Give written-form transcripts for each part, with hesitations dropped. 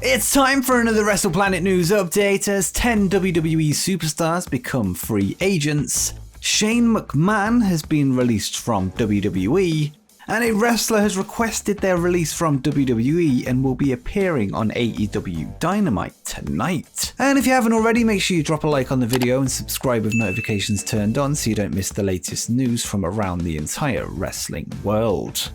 It's time for another WrestlePlanet news update as 10 WWE superstars become free agents, Shane McMahon has been released from WWE, and a wrestler has requested their release from WWE and will be appearing on AEW Dynamite tonight. And if you haven't already, make sure you drop a like on the video and subscribe with notifications turned on so you don't miss the latest news from around the entire wrestling world.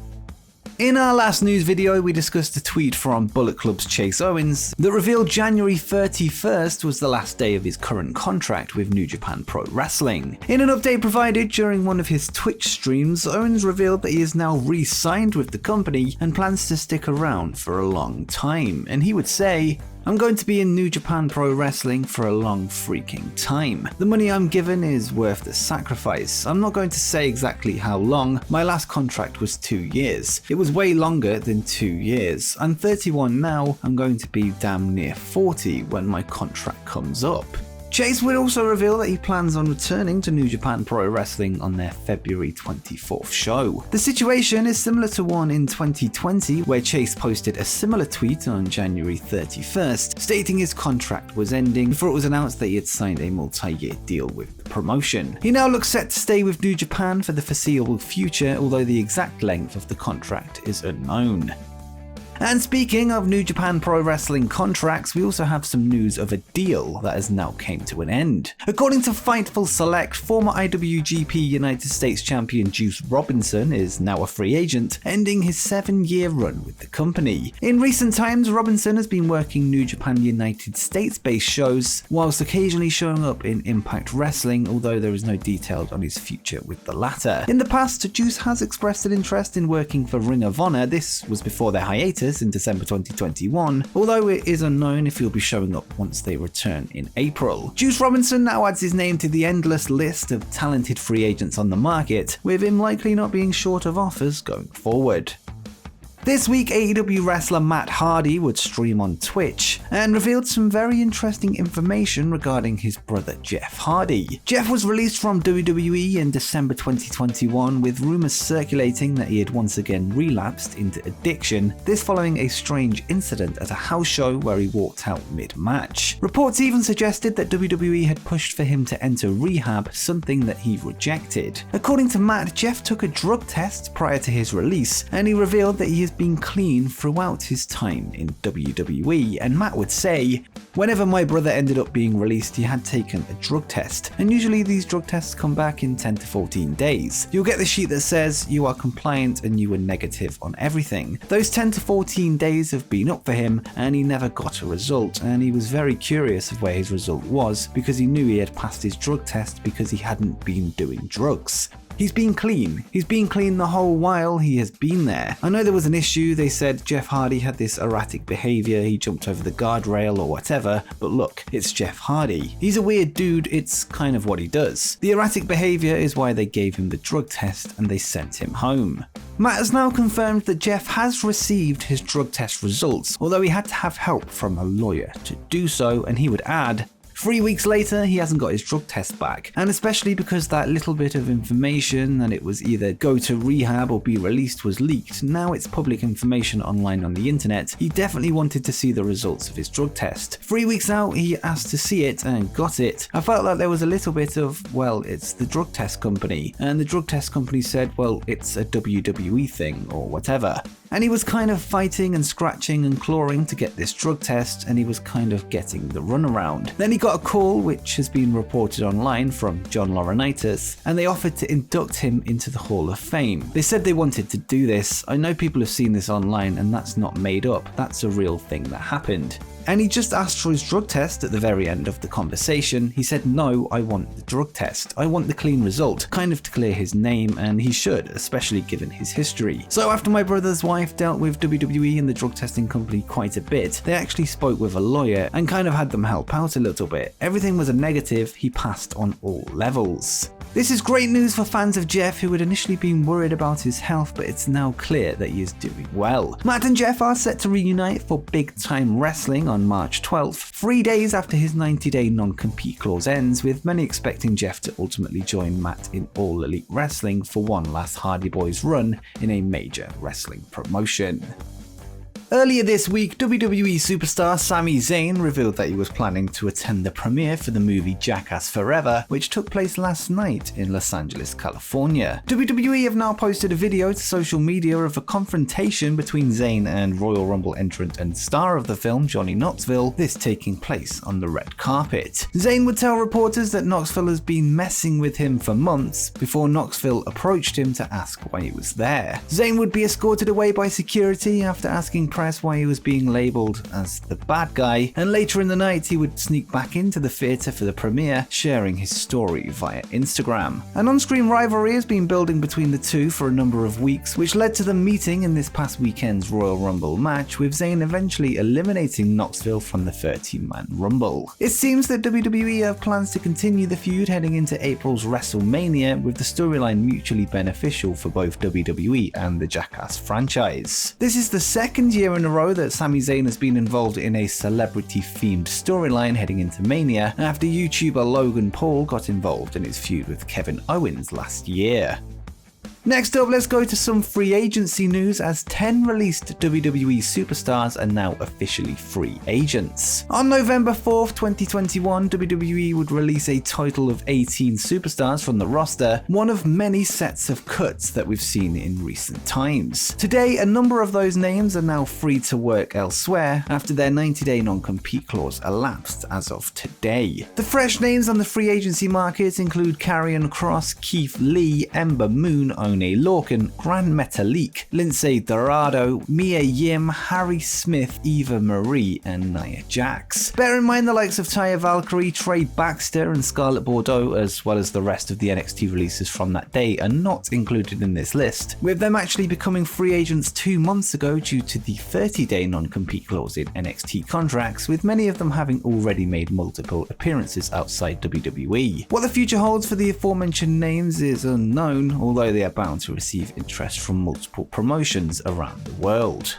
In our last news video, we discussed a tweet from Bullet Club's Chase Owens that revealed January 31st was the last day of his current contract with New Japan Pro Wrestling. In an update provided during one of his Twitch streams, Owens revealed that he is now re-signed with the company and plans to stick around for a long time, and he would say, "I'm going to be in New Japan Pro Wrestling for a long freaking time. The money I'm given is worth the sacrifice. I'm not going to say exactly how long. My last contract was 2 years. It was way longer than 2 years. I'm 31 now. I'm going to be damn near 40 when my contract comes up." Chase would also reveal that he plans on returning to New Japan Pro Wrestling on their February 24th show. The situation is similar to one in 2020 where Chase posted a similar tweet on January 31st stating his contract was ending before it was announced that he had signed a multi-year deal with the promotion. He now looks set to stay with New Japan for the foreseeable future, although the exact length of the contract is unknown. And speaking of New Japan Pro Wrestling contracts, we also have some news of a deal that has now came to an end. According to Fightful Select, former IWGP United States champion Juice Robinson is now a free agent, ending his 7-year run with the company. In recent times, Robinson has been working New Japan United States-based shows, whilst occasionally showing up in Impact Wrestling, although there is no details on his future with the latter. In the past, Juice has expressed an interest in working for Ring of Honor. This was before their hiatus in December 2021, although it is unknown if he'll be showing up once they return in April. Juice Robinson now adds his name to the endless list of talented free agents on the market, with him likely not being short of offers going forward. This week, AEW wrestler Matt Hardy would stream on Twitch and revealed some very interesting information regarding his brother Jeff Hardy. Jeff was released from WWE in December 2021, with rumors circulating that he had once again relapsed into addiction, this following a strange incident at a house show where he walked out mid-match. Reports even suggested that WWE had pushed for him to enter rehab, something that he rejected. According to Matt, Jeff took a drug test prior to his release, and he revealed that he has been clean throughout his time in WWE, and Matt would say, "Whenever my brother ended up being released, he had taken a drug test, and usually these drug tests come back in 10 to 14 days. You'll get the sheet that says you are compliant and you were negative on everything. Those 10 to 14 days have been up for him, and he never got a result, and he was very curious of where his result was because he knew he had passed his drug test because he hadn't been doing drugs. He's been clean. He's been clean the whole while he has been there. I know there was an issue. They said Jeff Hardy had this erratic behavior. He jumped over the guardrail or whatever. But look, it's Jeff Hardy. He's a weird dude. It's kind of what he does. The erratic behavior is why they gave him the drug test and they sent him home." Matt has now confirmed that Jeff has received his drug test results, although he had to have help from a lawyer to do so, and he would add, 3 weeks later, he hasn't got his drug test back, and especially because that little bit of information that it was either go to rehab or be released was leaked, now it's public information online on the internet, he definitely wanted to see the results of his drug test. 3 weeks out, he asked to see it and got it. I felt like there was a little bit of, well, it's the drug test company, and the drug test company said, well, it's a WWE thing or whatever. And he was kind of fighting and scratching and clawing to get this drug test, and he was kind of getting the runaround. Then he got a call, which has been reported online, from John Laurinaitis, and they offered to induct him into the Hall of Fame. They said they wanted to do this. I know people have seen this online, and that's not made up. That's a real thing that happened. And he just asked for his drug test at the very end of the conversation. He said, "No, I want the drug test. I want the clean result," kind of to clear his name, and he should, especially given his history. So after my brother's wife dealt with WWE and the drug testing company quite a bit, they actually spoke with a lawyer and kind of had them help out a little bit. Everything was a negative. He passed on all levels. This is great news for fans of Jeff who had initially been worried about his health, but it's now clear that he is doing well. Matt and Jeff are set to reunite for Big Time Wrestling on March 12th, 3 days after his 90-day non-compete clause ends, with many expecting Jeff to ultimately join Matt in All Elite Wrestling for one last Hardy Boys run in a major wrestling promotion. Earlier this week, WWE superstar Sami Zayn revealed that he was planning to attend the premiere for the movie Jackass Forever, which took place last night in Los Angeles, California. WWE have now posted a video to social media of a confrontation between Zayn and Royal Rumble entrant and star of the film Johnny Knoxville, this taking place on the red carpet. Zayn would tell reporters that Knoxville has been messing with him for months before Knoxville approached him to ask why he was there. Zayn would be escorted away by security after asking press why he was being labelled as the bad guy, and later in the night he would sneak back into the theatre for the premiere, sharing his story via Instagram. An on-screen rivalry has been building between the two for a number of weeks, which led to them meeting in this past weekend's Royal Rumble match, with Zayn eventually eliminating Knoxville from the 13-man Rumble. It seems that WWE have plans to continue the feud heading into April's WrestleMania, with the storyline mutually beneficial for both WWE and the Jackass franchise. This is the second year in a row that Sami Zayn has been involved in a celebrity-themed storyline heading into Mania, after YouTuber Logan Paul got involved in his feud with Kevin Owens last year. Next up, let's go to some free agency news, as 10 released WWE superstars are now officially free agents. On November 4th, 2021, WWE would release a total of 18 superstars from the roster, one of many sets of cuts that we've seen in recent times. Today, a number of those names are now free to work elsewhere after their 90-day non-compete clause elapsed as of today. The fresh names on the free agency market include Karrion Kross, Keith Lee, Ember Moon, Oney Lorcan, Gran Metalik, Lindsay Dorado, Mia Yim, Harry Smith, Eva Marie, and Nia Jax. Bear in mind the likes of Taya Valkyrie, Trey Baxter, and Scarlett Bordeaux, as well as the rest of the NXT releases from that day, are not included in this list, with them actually becoming free agents 2 months ago due to the 30-day non-compete clause in NXT contracts, with many of them having already made multiple appearances outside WWE. What the future holds for the aforementioned names is unknown, although they are bound to receive interest from multiple promotions around the world.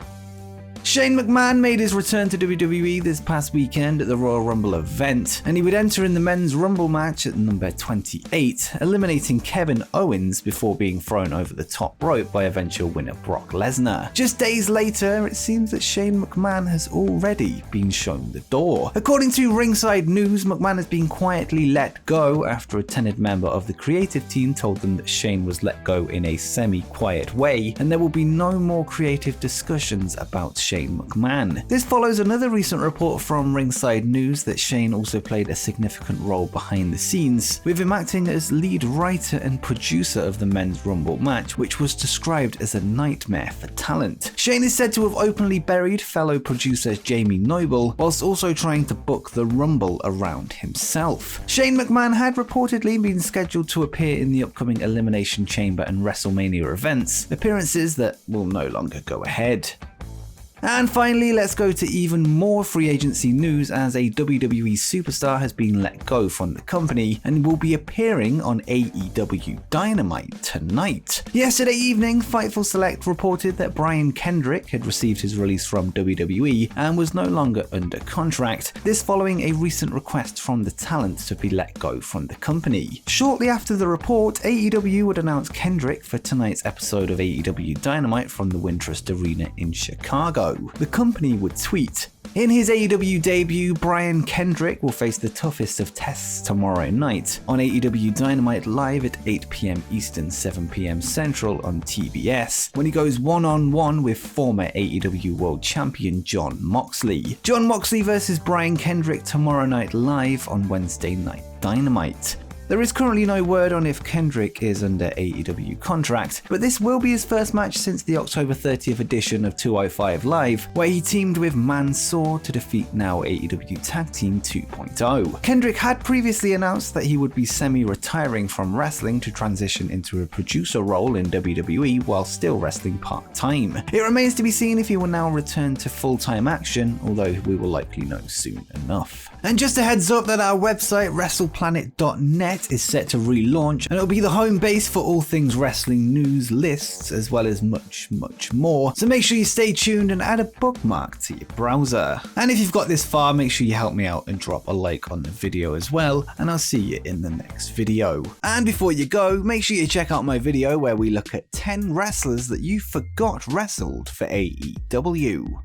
Shane McMahon made his return to WWE this past weekend at the Royal Rumble event, and he would enter in the men's Rumble match at number 28, eliminating Kevin Owens before being thrown over the top rope by eventual winner Brock Lesnar. Just days later, it seems that Shane McMahon has already been shown the door. According to Ringside News, McMahon has been quietly let go after a tenured member of the creative team told them that Shane was let go in a semi-quiet way, and there will be no more creative discussions about Shane McMahon. This follows another recent report from Ringside News that Shane also played a significant role behind the scenes, with him acting as lead writer and producer of the men's Rumble match, which was described as a nightmare for talent. Shane is said to have openly buried fellow producer Jamie Noble, whilst also trying to book the Rumble around himself. Shane McMahon had reportedly been scheduled to appear in the upcoming Elimination Chamber and WrestleMania events, appearances that will no longer go ahead. And finally, let's go to even more free agency news, as a WWE superstar has been let go from the company and will be appearing on AEW Dynamite tonight. Yesterday evening, Fightful Select reported that Brian Kendrick had received his release from WWE and was no longer under contract, this following a recent request from the talent to be let go from the company. Shortly after the report, AEW would announce Kendrick for tonight's episode of AEW Dynamite from the Wintrust Arena in Chicago. The company would tweet, "In his AEW debut, Brian Kendrick will face the toughest of tests tomorrow night on AEW Dynamite live at 8 p.m. Eastern, 7 p.m. Central on TBS, when he goes one-on-one with former AEW World Champion Jon Moxley. Jon Moxley versus Brian Kendrick tomorrow night live on Wednesday Night Dynamite." There is currently no word on if Kendrick is under AEW contract, but this will be his first match since the October 30th edition of 205 Live, where he teamed with Mansoor to defeat now AEW Tag Team 2.0. Kendrick had previously announced that he would be semi-retiring from wrestling to transition into a producer role in WWE while still wrestling part-time. It remains to be seen if he will now return to full-time action, although we will likely know soon enough. And just a heads up that our website, WrestlePlanet.net, Impact is set to relaunch, and it'll be the home base for all things wrestling news, lists, as well as much more. So make sure you stay tuned and add a bookmark to your browser. And if you've got this far, make sure you help me out and drop a like on the video as well, and I'll see you in the next video. And before you go, make sure you check out my video where we look at 10 wrestlers that you forgot wrestled for AEW.